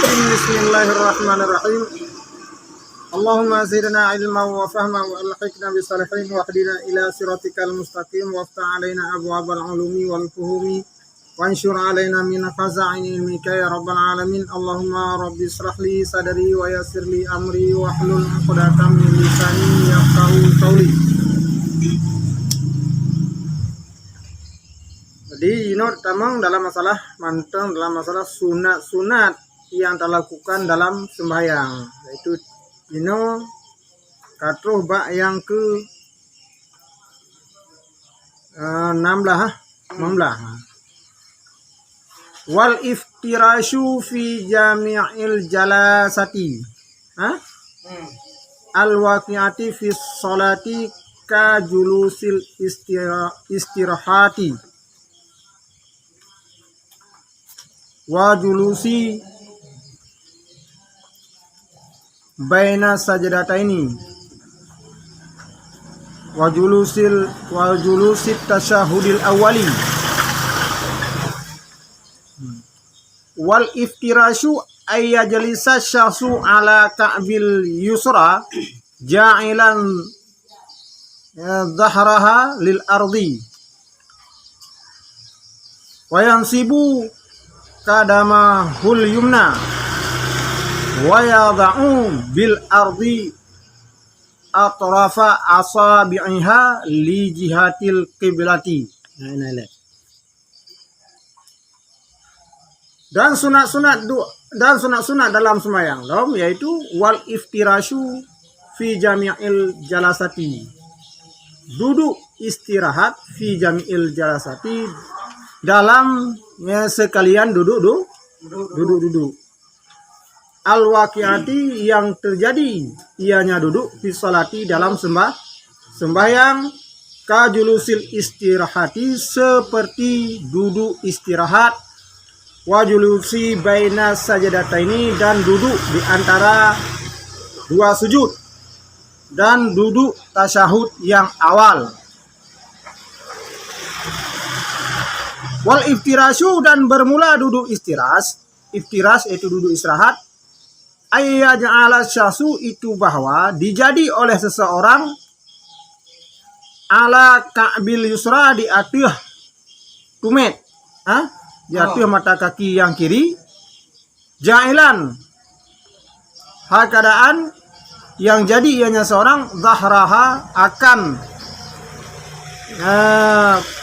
Bismillahirrahmanirrahim. Allahumma zidna ilma wa fahma wa alhiqna bisalihin wa hdina ila siratikal mustaqim wa aftah alaina abwabal ulumi wal fuhumi wa anshur alaina min khaza'in ilmika ya rabbal alamin. Allahumma rabbi israh li sadri wa yassir li amri wa hlul 'uqdatam min lisani yafqahu qawli. Jadi tamang dalam masalah manteng, dalam masalah sunat yang terlakukan dalam sembahyang, yaitu katruh bak yang ke 16 wal iftirashu fi jami'il jalasati al waqi'ati fi sholati ka julusil istirahati wa julusi baina sajdataini wa julusit tasyahudil awali wal iftirashu ayyajlisa syasu ala ka'bil yusra ja'ilan dhahraha lil ardi wa yansibu kadama hul yumna wa yada'u bil ardi atrafa asabi'iha li jihatil qiblati. Dan sunat-sunat dalam sembahyang yaitu wal iftirashu fi jami'il jalasati, duduk istirahat fi jami'il jalasati, dalam sekalian duduk. Al-waqi'ati yang terjadi ianya duduk fi sholati dalam sembahyang ka julusil istirahati seperti duduk istirahat wa julusi baina sajdataini dan duduk di antara dua sujud dan duduk tasyahud yang awal. Wal iftirashu dan bermula duduk iftiras yaitu duduk istirahat, ayyaja'ala syasu itu bahwa dijadi oleh seseorang ala ka'bil yusra di atas tumit, di atas mata kaki yang kiri, ja'ilan keadaan yang jadi ianya seorang dhahraha akan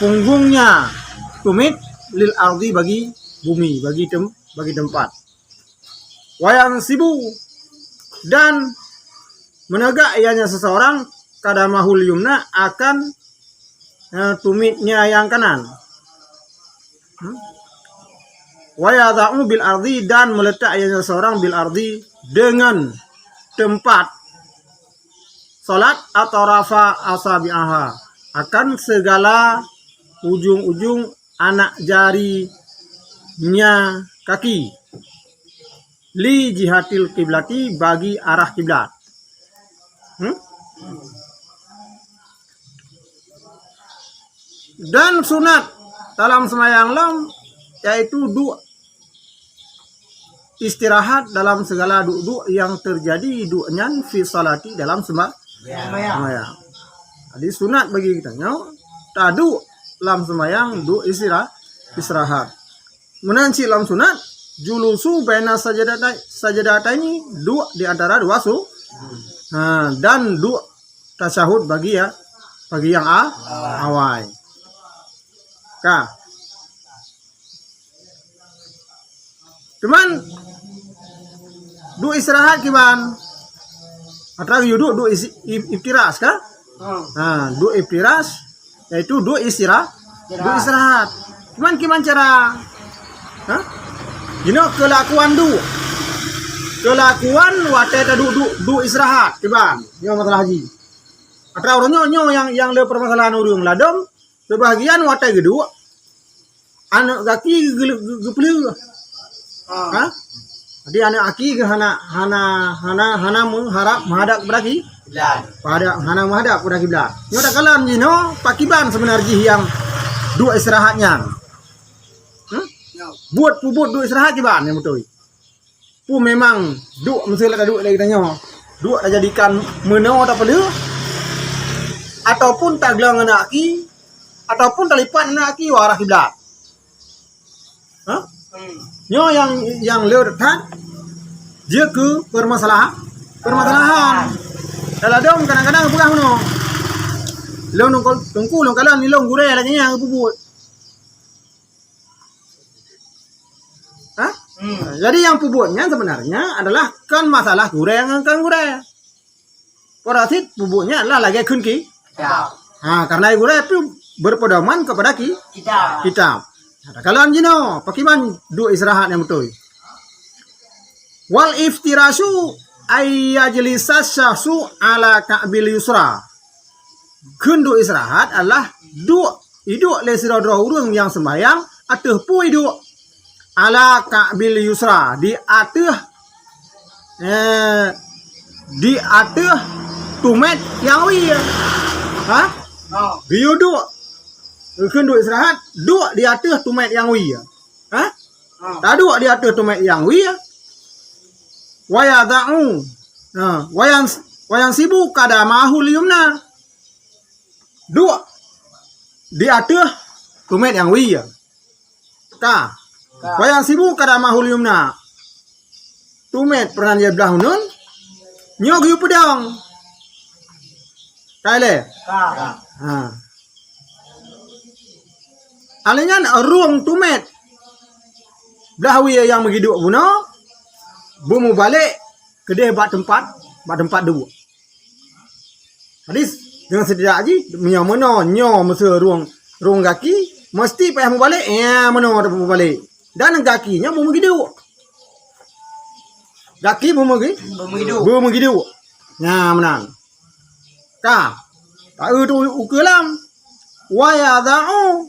punggungnya tumit lil ardi bagi bumi, bagi tempat. Wayang sibu dan menegak ianya seseorang kadamahul yumna akan tumitnya yang kanan. Wayada'u bil ardi dan meletak ianya seseorang bil ardi dengan tempat salat atau rafa asabi'aha akan segala ujung-ujung anak jarinya kaki li jihatil kiblati bagi arah kiblat. Dan sunat dalam sembahyang yaitu istirahat dalam segala duduk yang terjadi du'nyan fi salati dalam sembahyang. Jadi sunat bagi kita tadu dalam sembahyang istirahat. Menanci dalam sunat julusu baina sajadataini dua di antara dua dan dua tasyahud bagi yang awal. Cuman dua istirahat kiban atau dua iftiras dua iftiras yaitu dua istirahat. Cuman gimana cara kelakuan wate duduk istirahat kiban masalah haji atau orangnya yang le permasalahan urung ladom sebagian wate gedua anak kaki gepelu jadi anak aki hana mengharap menghadap beraki pada hana menghadap pada kiblat. Nyoda kalam pakiban sebenarnya yang dua istirahatnya. Buat pubut dua istirahat kiban yang betul. pu memang duk mesti ada duk lagi tanya. Duk dah jadikan meno tak perlu ataupun taglang anak ki ataupun talipan anak ki warah kiblat. Ha? Nyo yang leo dekat dia ke permasalahan. Dalam dom kadang-kadang pegah meno. Long tungku long kalan ni long gure lagi yang bubut. Jadi yang pupuknya sebenarnya adalah kan masalah gure yang kan gure. Parasit pupuknya adalah lagi kunki. Karena gure itu berpedoman kepada kitab. Kalau jino pakiman dua istirahat yang betul. Wal iftirasu ayyajlisas syasu ala ka'bil yusra. Kundu istirahat adalah dua iduk lesira urung yang sembahyang atuh pu iduk ala ka'bil yusra di atuh tumet yang wi. Biu duk kundu istirahat duk di atuh tumet yang wi. Tak duk di atuh tumet yang wi. Wayada'u wayang sibuk kada mahul yumna. Duk di atuh tumet yang wi. Wayang sibuk kada mahul yumna. Tumet pernah dia belah hunun. Nyog yu pedang. Kaile. Alingan ruang tumet. Belah wi yang megiduk buno. Bumu balik ke dia bat tempat dua. Jadi dengan sedia aji menyo mesti ruang kaki mesti payah mau balik meno ada mau balik dan kakinya mau begitu kaki mau begitu menang tak itu ukulam wayada'u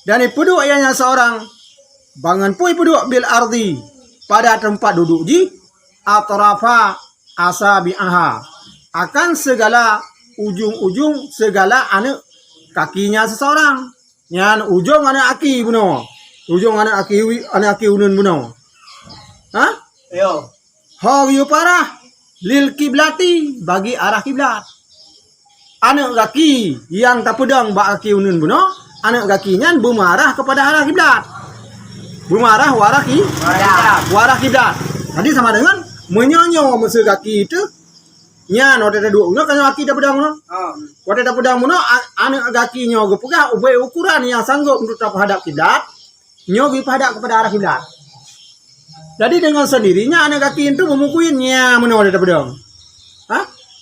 dan ipuduk ianya seorang bangun pui puduk bil ardi pada tempat duduk ji atrafa asabi'aha akan segala ujung-ujung segala anak kakinya seseorang. Nyan ujung anak aki buno. Ujung anak aki unun buno. Yo. Yu parah lil kiblati bagi arah kiblat. Anak kaki yang tak pedang bak aki unun buno, anak kakinya bumarah kepada arah kiblat. Bumarah warah kiblat. Jadi sama dengan menyonyo musuh kaki itu nya no ada dua uno kan kaki dah pedang uno. Wate dah pedang uno anak kaki nyo go pegah ubay ukuran yang sanggup untuk terhadap kiblat. Nyo gi hadap kepada arah kiblat. Jadi dengan sendirinya anak kaki itu memukuin nya meno ada pedang.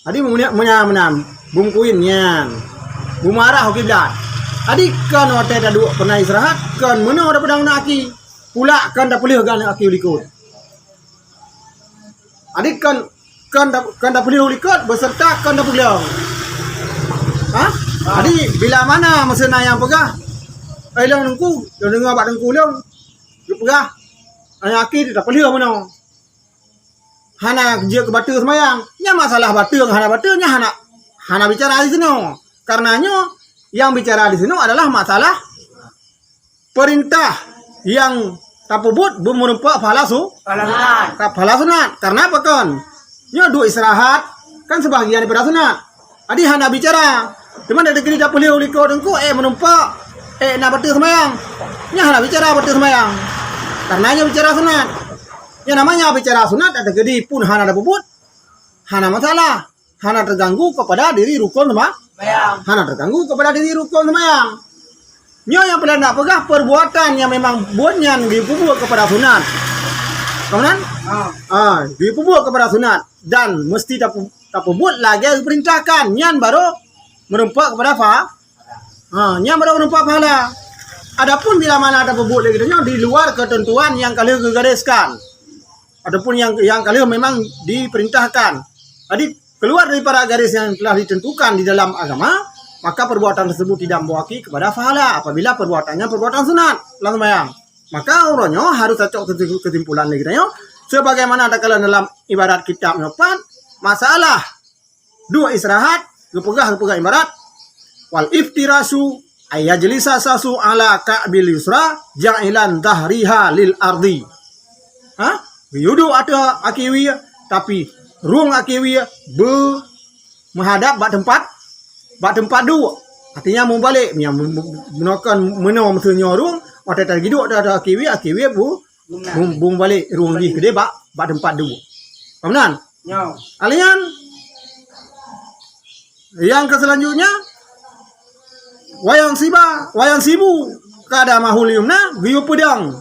Jadi menam bungkuin nya. Bumarah kiblat. Jadi kan wate dah dua pernah istirahat kan meno ada pedang kaki. Pula kan dah boleh gan kaki likut. Adik kan dah boleh likut beserta kan dah boleh. Adik bila mana masa yang pegah? Long nungku, long dengar bak dengku long. Dia pegah. Anak kaki dah boleh mana? Hana kerja ke batu semayang. Nya masalah batu hana batunya hana bicara di sini. Karenanya yang bicara di sini adalah masalah perintah yang tapubut merupakan pahala sunat. Karena apa kan? Nyo dua istirahat kan sebagian daripada sunat. Adi hana bicara. Cuma ada kini tak boleh uliko dengku menumpak nak batu semayang. Nya hana bicara batu semayang. Karena nya bicara sunat. Yang namanya bicara sunat ada gede pun hana ada bubut. Hana masalah. Hana terganggu kepada diri rukun semayang. Hana terganggu kepada diri rukun semayang. Nyo yang pernah nak pegah perbuatan yang memang buatnya dipubuk kepada sunat. Kemudian dipubuk kepada sunat dan mesti tak pubuk lagi diperintahkan. Nyan baru merumpak kepada nyan baru merumpak pahala. Adapun bila mana ada pubuk lagi di luar ketentuan yang kalian gariskan. Adapun yang kalian memang diperintahkan. Jadi keluar daripada garis yang telah ditentukan di dalam agama. Maka perbuatan tersebut tidak mewakili kepada pahala apabila perbuatannya perbuatan sunat langsung bayang. Maka orangnya harus cocok kesimpulan lagi tanya. Sebagaimana ada kalau dalam ibarat kitab nyopan masalah dua istirahat kepegah ibarat wal iftirasu ayajlisa sasu ala ka'bil yusra ja'ilan dhahriha lil ardi. Duduk ada akiwi tapi ruang akiwi menghadap bak tempat dua. Artinya mau balik yang menakan menom senyum ruang ada tak hidup ada akiwi bung balik ruang di gede bak tempat dua. Kemudian alian yang keselanjutnya wayang sibu kada mahuliumna giyu pedang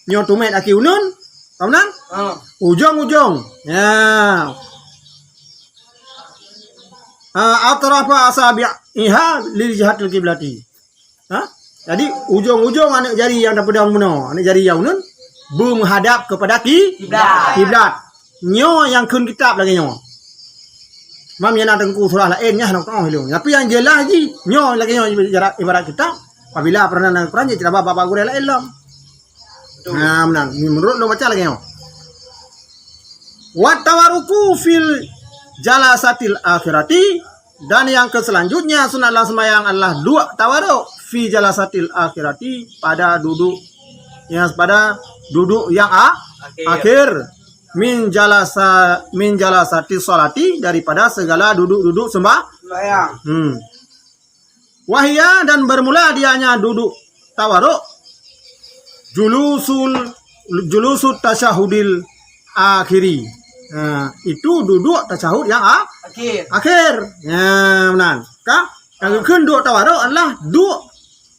nyotumet aki unun kemudian ujung ya atrafa asabi'iha lil jihatil kiblati. Jadi ujung-ujung anak jari yang ada pedang muno, anak jari yang nun menghadap kepada kiblat. Nyo yang kun kitab lagi nyo. Mam yang ada tengku surah lain nya nak tahu hilang. Tapi yang jelas ji nyo lagi nyo ibarat kitab. Apabila pernah nang Quran je tidak apa-apa gure lain lam. Nah, menang. Ni menurut lo baca lagi nyo. Wa tawaruku fil jalasatil akhirati, dan yang keselanjutnya sunatlah sembahyang adalah dua tawaruk fi jalasatil akhirati pada duduk yang akhir min jalasati sholati daripada segala duduk sembahyang. Wahya dan bermula dianya duduk tawaruk julusut tasyahudil akhiri. Itu duduk tasyahud yang akhir. Ya, benar. Yang kedua tawaruk adalah duduk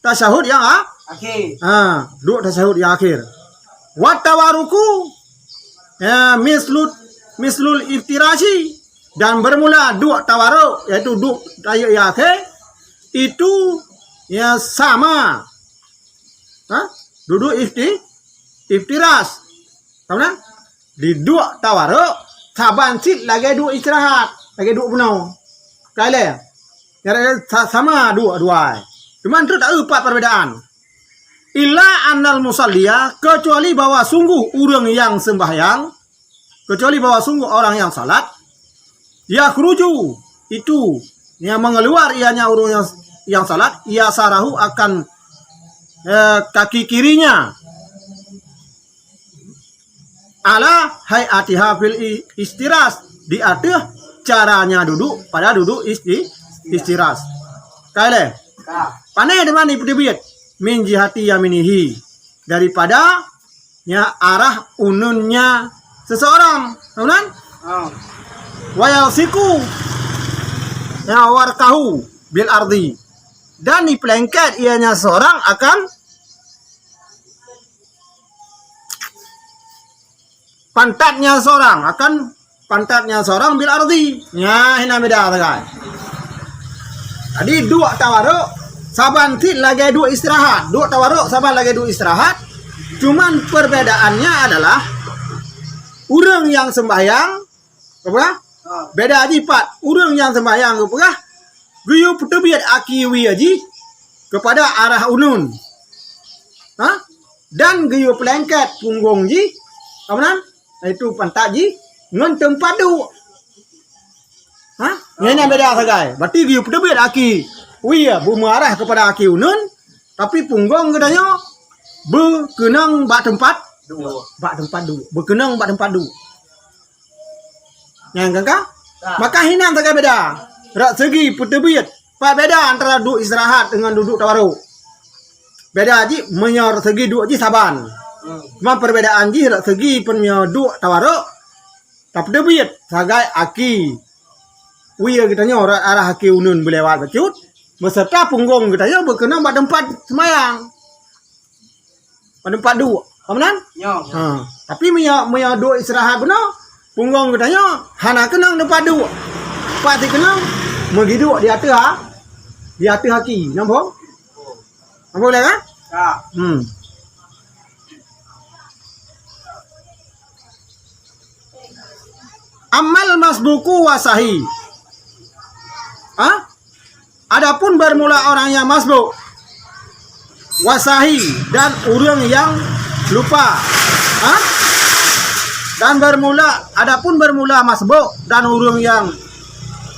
tasyahud yang akhir. Duduk tasyahud yang akhir. Wa tawaruku mislul iftirasi, dan bermula duduk tawaruk yaitu duduk tasyahud yang akhir itu ya sama. Duduk iftiras. Kemudian di dua tawaruk saban sit lagi dua istirahat, lagi dua penuh. Kale. Sama dua. Cuman tu tak empat perbedaan. Illa annal musalliya, kecuali bahwa sungguh orang yang sembahyang, kecuali bahwa sungguh orang yang salat, ya khruju itu yang mengeluar ianya orang yang salat, ia sarahu akan kaki kirinya ala hayatiha fil istiras, di atas caranya duduk pada duduk istiras. Kale panai dengan ipdebit min jihati yaminihi, daripada ya arah ununnya seseorang. Kemudian wayal siku ya warkahu bil ardi, dan dipelengket ianya seorang akan pantatnya seorang bil ardi. Ya, hina beda guys. Jadi dua tawaruk saban tit lagi dua istirahat. Dua tawaruk saban lagi dua istirahat. Cuman perbedaannya adalah orang yang sembahyang apa? Beda aja pat. Orang yang sembahyang apa? Guyu putebiat akiwi aja kepada arah unun. Dan guyu pelengket punggung ji. Kemudian itu pantat ji ngan tempat du. Ini beda sagai. Berarti dia pedebit aki. Wia bu mengarah kepada aki unun, tapi punggung gedanya berkenang bak tempat du. Berkenang bak tempat du. Yang kakak? Maka hinan sagai beda. Rak segi pedebit. Pak beda antara duduk istirahat dengan duduk tawaruk. Beda ji menyor segi duduk ji saban. Cuma perbedaan ji rak segi penyoduk tawaruk tapi debit sagai aki. Wia kitanya orang arah aki unun berlewat becut beserta punggung kitanya berkenang pada tempat semayang. Pada tempat dua. Kemudian? Tapi menyoduk istirahat benar punggung kitanya hana kenang tempat dua. Pati kenang megiduk di atas aki. Nampak? Nampak boleh kan? Amal masbuku wasahi. Adapun bermula orang yang masbuk wasahi dan orang yang lupa. Dan adapun bermula masbuk dan orang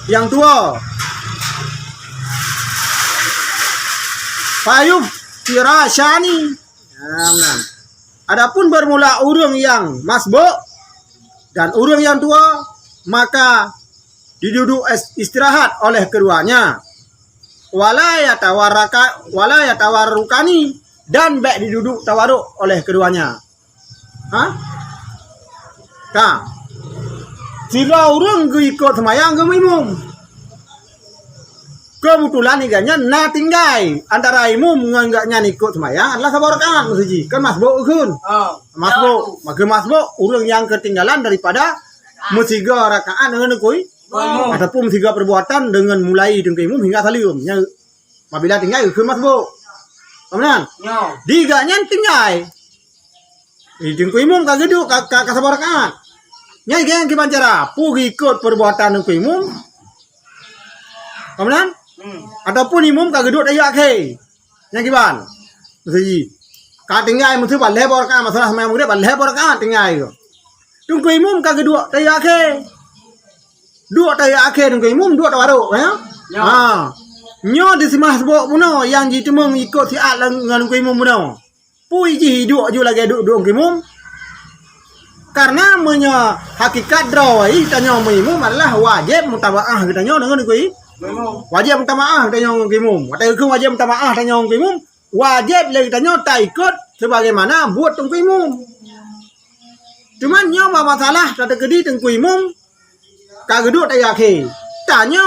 yang tua. Fayub firashani. Adapun bermula orang yang masbuk Dan orang yang tua maka diduduk istirahat oleh keduanya. Wala yatawarrukani, dan baik diduduk tawaruk oleh keduanya. Jika orang ikut semayang ke imam, kebetulan iganya na tinggai antara imam enggaknya ikut semayang adalah sabar rakaat masjid kan masbuk kan. Masbuk, maka masbuk orang yang ketinggalan daripada mesiga rakaat dengan ikut ataupun mesiga perbuatan dengan mulai dengan imam hingga salim. Yang apabila tinggai ke masbuk. Kemudian diganya tinggai. Dengan imam kageduk ka sabar rakaat. Nyai yang gimana cara? Pergi ikut perbuatan dengan imam. Kemudian ataupun imam kagak duduk dayak ke yang gimana mesti ka tinggal mesti balai borkan masalah semai murid balai borkan tinggal itu tunggu imam kagak duduk dayak ke tunggu imam duduk tawaruk ya nyo di simah sebok puno yang jitu mengikut si alang dengan imam puno pui ji duduk ju lagi duduk imam karena hakikat drawai tanya imam adalah wajib mutabaah kita nyo dengan wajib minta maaf tanya orang kimum. Kata hukum wajib minta maaf tanya orang kimum. Wajib lagi tanya tak ikut sebagaimana buat tengku imum. Cuman nyo masalah kata kedi tengku imum kagak duduk tak yakin. Tanya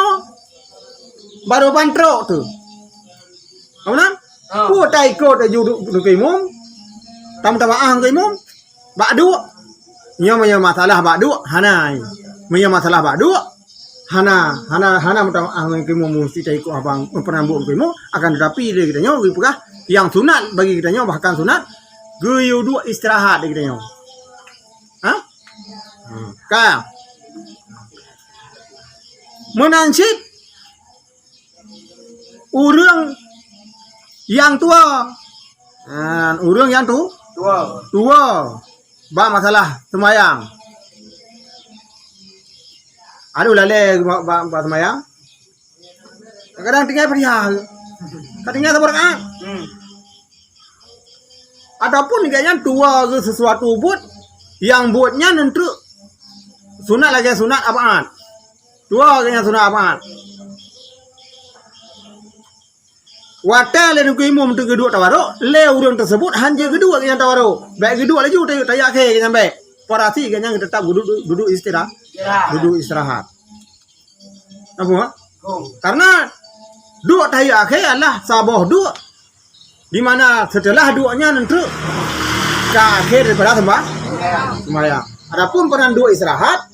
baru bantrok tu. Mana? Buat tak ikut duduk tengku imum. Tak minta maaf tengku imum. Bak duk. Nyo punya masalah bak duk. Hanai. Punya masalah bak duk. Hana minta maaf dengan kimu mesti tak ikut abang penambuk kimu akan tetapi dia kitanya pegah yang sunat bagi kitanya bahkan sunat geyu dua istirahat dia kitanya. Kaya menansib orang yang tua orang yang tua bah masalah semayang. Aduh lale ba semayang. Kadang tinggal perihal. Kadang sabar kan. Adapun kayaknya tua ke sesuatu buat yang buatnya nentu sunat lagi sunat apaan? Tua kayaknya sunat apaan? Wata le nunggu imam tu kedua tawaruk, le urang tersebut hanya kedua kayaknya tawaruk. Baik kedua lagi udah tayak ke kayaknya baik. Parasi kayaknya tetap duduk istirahat. Duduk istirahat. Apa? Karena duduk tayak ke adalah sabah duduk di mana setelah duduknya nanti ke akhir daripada sembahyang. Adapun pernah duduk istirahat,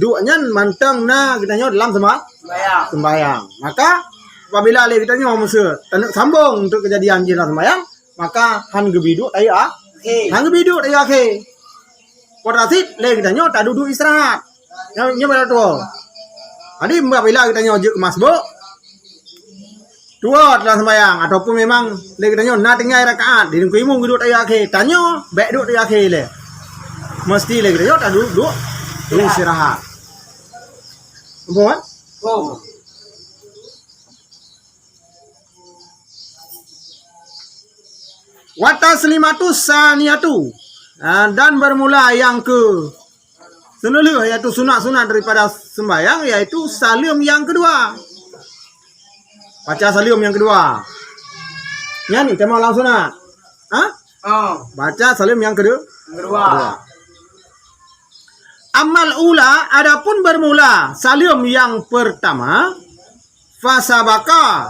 duduknya mantang kitanya dalam sembahyang. Maka apabila kitanya mesti sambung untuk kejadian di dalam sembahyang, maka han gebiduk tayak. Han gebiduk tayak ke. Potasit le kitanya tak duduk istirahat. Nya pada tua. Jadi apabila kitanya juk masbuk tua dalam sembahyang ataupun memang le kitanya nak tinggal rakaat di nunggu imam duduk tayak ke. Tanya baik duduk tayak ke le. Mesti le kitanya tak duduk istirahat. Apa? Wa taslimatu saniyatu. Dan bermula yang ke senuluh yaitu sunat-sunat daripada sembahyang yaitu salim yang kedua. Baca salim yang kedua. Ni tema langsung sunat. Baca salim yang kedua. Amal ula adapun bermula salim yang pertama fasabaka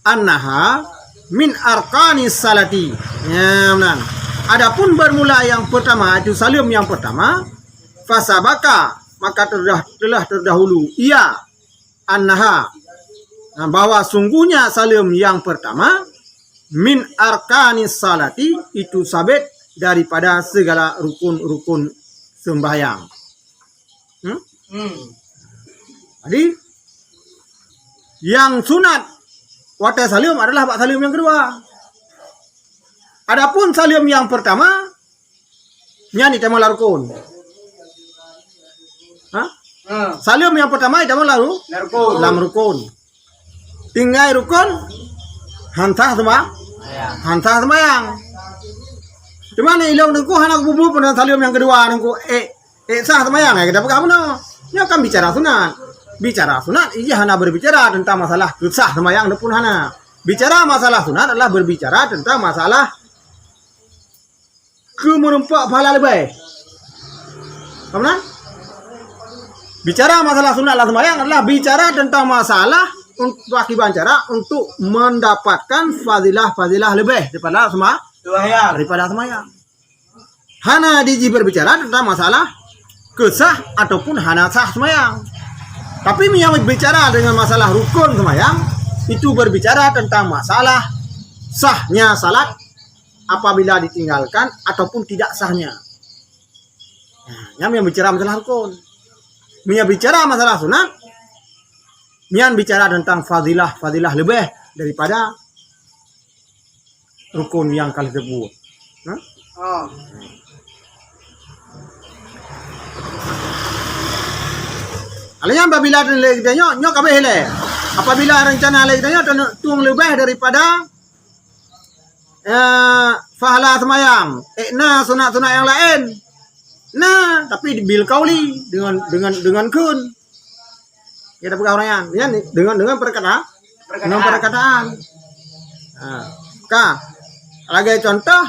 annaha min arkanis salati. Ya benar. Adapun bermula yang pertama itu salim yang pertama fasabaka maka telah terdahulu ia annaha bahwa sungguhnya salim yang pertama min arkanis salati itu sabit daripada segala rukun-rukun sembahyang. Jadi yang sunat wata salim adalah bak salim yang kedua. Adapun salim yang pertama nyani tema larukun. Salim yang pertama tema lam rukun. Tinggal rukun hantah sembahyang. Cuma ni ilong nengku hanak bubu pada salim yang kedua nengku Sah semayang kita pegang mana? Ya kan bicara sunat. Bicara sunat, iya hana berbicara tentang masalah sah semayang pun hana. Bicara masalah sunat adalah berbicara tentang masalah kemerempak pahala lebih. Paham? Bicara masalah sunat lah semayang adalah bicara tentang masalah untuk akibat cara untuk mendapatkan fadilah lebih daripada semayang. Hana diji berbicara tentang masalah kesah ataupun hana sah semayang. Tapi yang berbicara dengan masalah rukun semayang itu berbicara tentang masalah sahnya salat apabila ditinggalkan ataupun tidak sahnya. Nah, yang bicara masalah rukun. Yang bicara masalah sunat, yang bicara tentang fadilah lebih daripada rukun yang kali tersebut. Nah? Alanya apabila nyok kabeh le. Apabila rencana le tuang lebih daripada fahala semayang. Sunat-sunat yang lain. Nah, tapi bil kauli dengan kun. Kita pegang orangnya, ya, dengan perkataan. Nah, lagi contoh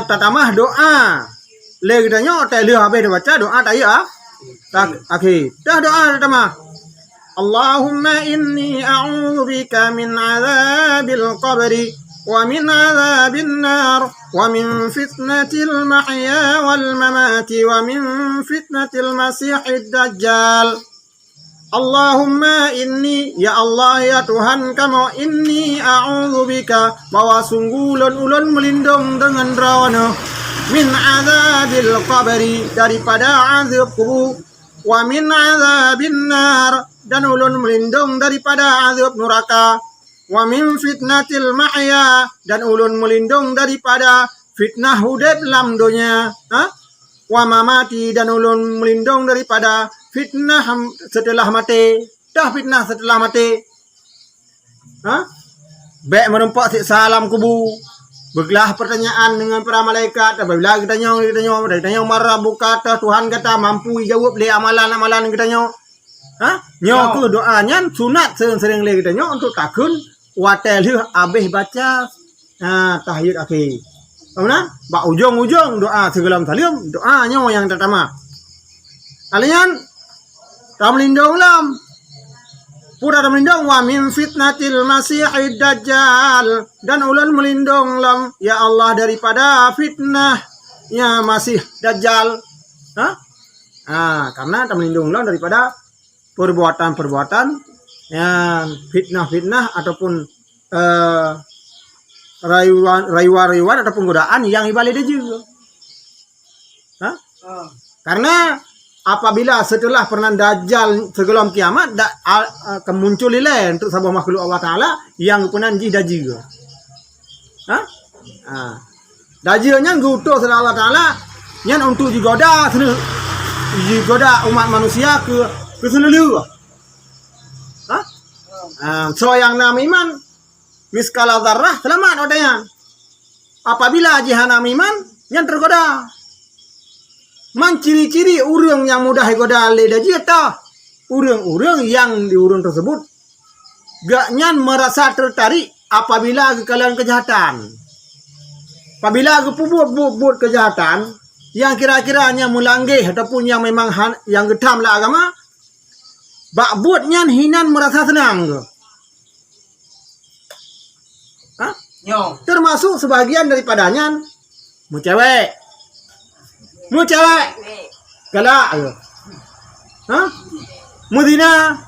tatamah doa. Le kita nyo teh lihat habis baca doa tadi tak akhir. Dah doa tatamah. Allahumma inni a'udzubika min 'adzabil qabri ومن عذاب النار ومن فتنة المحيا والممات ومن فتنة المسيح الدجال اللهم إني ya Allah ya Tuhan kamu inni a'udzubika bahwa sungguh ulun melindung dengan rawana min azabil qabri daripada azab kubur wa min azabin nar dan ulun melindung daripada azab neraka wa min fitnatil mahya dan ulun melindung daripada fitnah hidup dalam dunia wa mamati dan ulun melindung daripada fitnah setelah mati fitnah setelah mati baik merempak siksa alam kubur bergelah pertanyaan dengan para malaikat apabila kita tanya marah buka Tuhan kata mampu jawab le amalan kita nyo ke doanya sunat sering-sering le kita nyo untuk takun watel abih baca tahiyat akhir. Mana? Ba ujung-ujung doa segala salim doanya yang pertama. Kalian tamlindung lam. Pura tamlindung wa min fitnatil masihid dajjal dan ulun melindung lam ya Allah daripada fitnahnya masih dajjal. Karena tamlindung lam daripada perbuatan-perbuatan yang fitnah ataupun rayuan ataupun godaan yang ibalik dia juga. Karena apabila setelah pernah dajjal sebelum kiamat kemuncul lain untuk sebuah makhluk Allah Taala yang pernah juga. Dajjalnya ngutus Allah Taala yang untuk digoda umat manusia ke seluruh. So yang nama iman miskala zarrah selamat odanya. Apabila jihana iman yang tergoda. Man ciri-ciri urang yang mudah goda le daji ta. Urang-urang yang di urang tersebut gak nyan merasa tertarik apabila kekalian kejahatan. Apabila buat kejahatan yang kira-kiranya mulanggih ataupun yang memang yang getam lah agama buatnya hinan merasa senang. Termasuk sebagian daripadanya mu cewek galak mu zina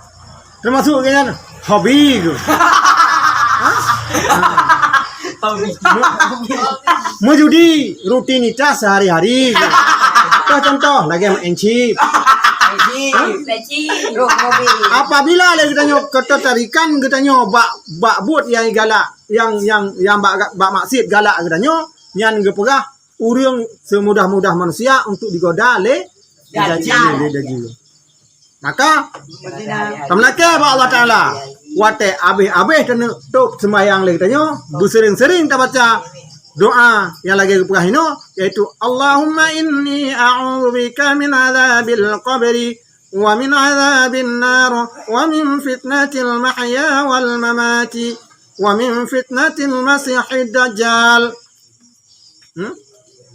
termasuk kan hobi mu judi rutinitas sehari-hari contoh lagi main chip. Apabila kita ketertarikan kita bak buat yang galak yang bak maksud galak kita yang gepegah urang semudah-mudah manusia untuk digoda le daji. Maka tamlake ba Allah Taala wate abih-abih tu sembahyang le kita bersering-sering kita baca doa yang lagi pegahino yaitu Allahumma inni a'udzubika min adzabil qabri wa min adzabin nar wa min fitnatil mahya wal mamati wa min fitnatil masiihid dajjal.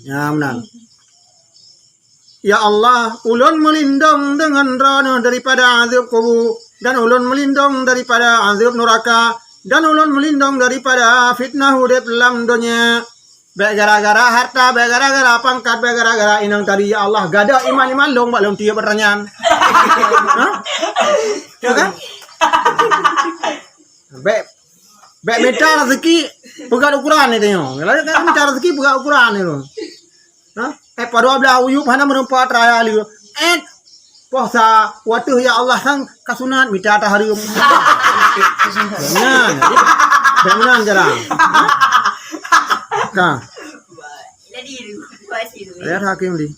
Ya benar. Ya Allah, ulun melindung dengan rono daripada azab kubur, dan ulun melindung daripada azab neraka, dan ulun melindung daripada fitnah urip dalam dunia. Baik gara-gara harta, baik gara-gara pangkat, baik gara-gara inang tadi. Ya Allah, gada iman-iman long belum tiap pertanyaan. Ya kan? Baik minta rezeki pegat ukuran itu yo. Kalau kan minta rezeki pegat ukuran itu. Pada belah uyup hana merempat raya liu. Puasa waktu ya Allah sang kasunat minta ta hari. Jangan jarang. Nah. Lihat hakim di.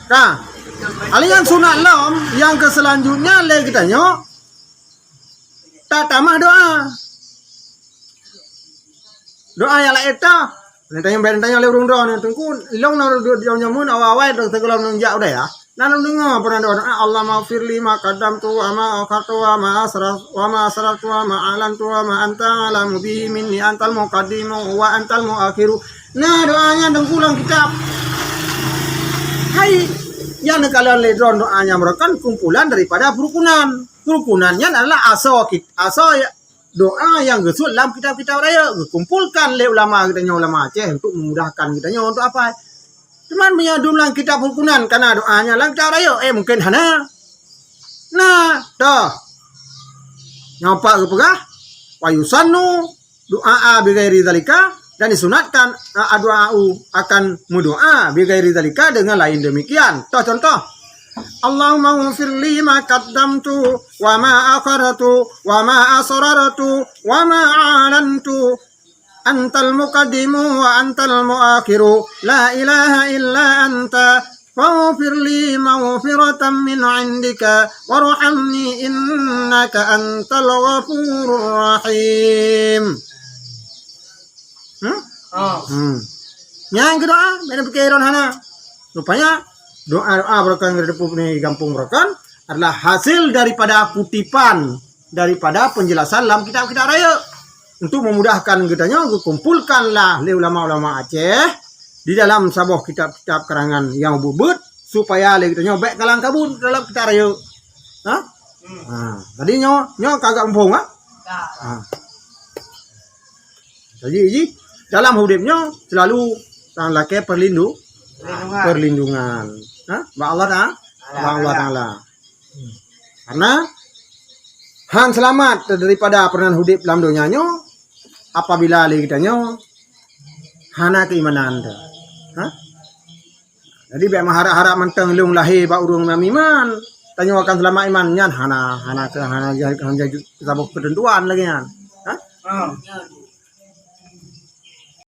Nah, alian sunat lam yang ke selanjutnya le kita nyo. Tak tamah doa. Doa yang lain eta. Tanya oleh urung doa tengku long na dia nyamun awal dak tegelam nang jak udah ya. Nanam dengar pernah doa Allah maghfirli ma qaddamtu wa ma akhartu wa ma asrartu wa ma alantu wa ma anta alamu bihi minni antal muqaddimu wa antal muakhiru. Nah doanya dengkulang kitab. Hai yang kalian ledron doanya merupakan kumpulan daripada kerukunan. Kerukunannya adalah aso doa yang gesut dalam kitab-kitab raya. Kumpulkan oleh ulama kitanya, ulama Aceh untuk memudahkan kitanya untuk apa? Cuman menyadum dalam kitab kerukunan karena doanya dalam kitab raya. Mungkin hana. Nah, dah. Ngapa ke pegah? Wa yusannu doa bi ghairi zalika, dan disunatkan doa akan mendoa bi ghairi zalika dengan lain demikian. Contoh. Allahumma ighfir li ma qaddamtu wa ma akhartu wa ma asrartu wa ma alantu antal muqaddimu wa antal muakhiru la ilaha illa anta faghfir li maghfiratan min 'indika warhamni innaka antal ghafurur rahim. Yang kedua, mana pikiran hana? Rupanya doa berkan dari kampung berkan adalah hasil daripada kutipan daripada penjelasan dalam kitab-kitab raya. Untuk memudahkan kitanya, kumpulkanlah oleh ulama-ulama Aceh di dalam sebuah kitab-kitab karangan yang bubut supaya oleh kitanya baik kalang kabut dalam kitab raya. Tadi nyo kagak empung Jadi dalam hidupnya selalu sang laki perlindungan. Ba Allah Ta'ala. Karena han selamat daripada pernah hidup dalam dunianya apabila li kitanya hana keimanan anda. Jadi biar harap menteng lung lahir ba urung iman, tanya akan selamat iman nyan hana sabuk ketentuan lagi kan.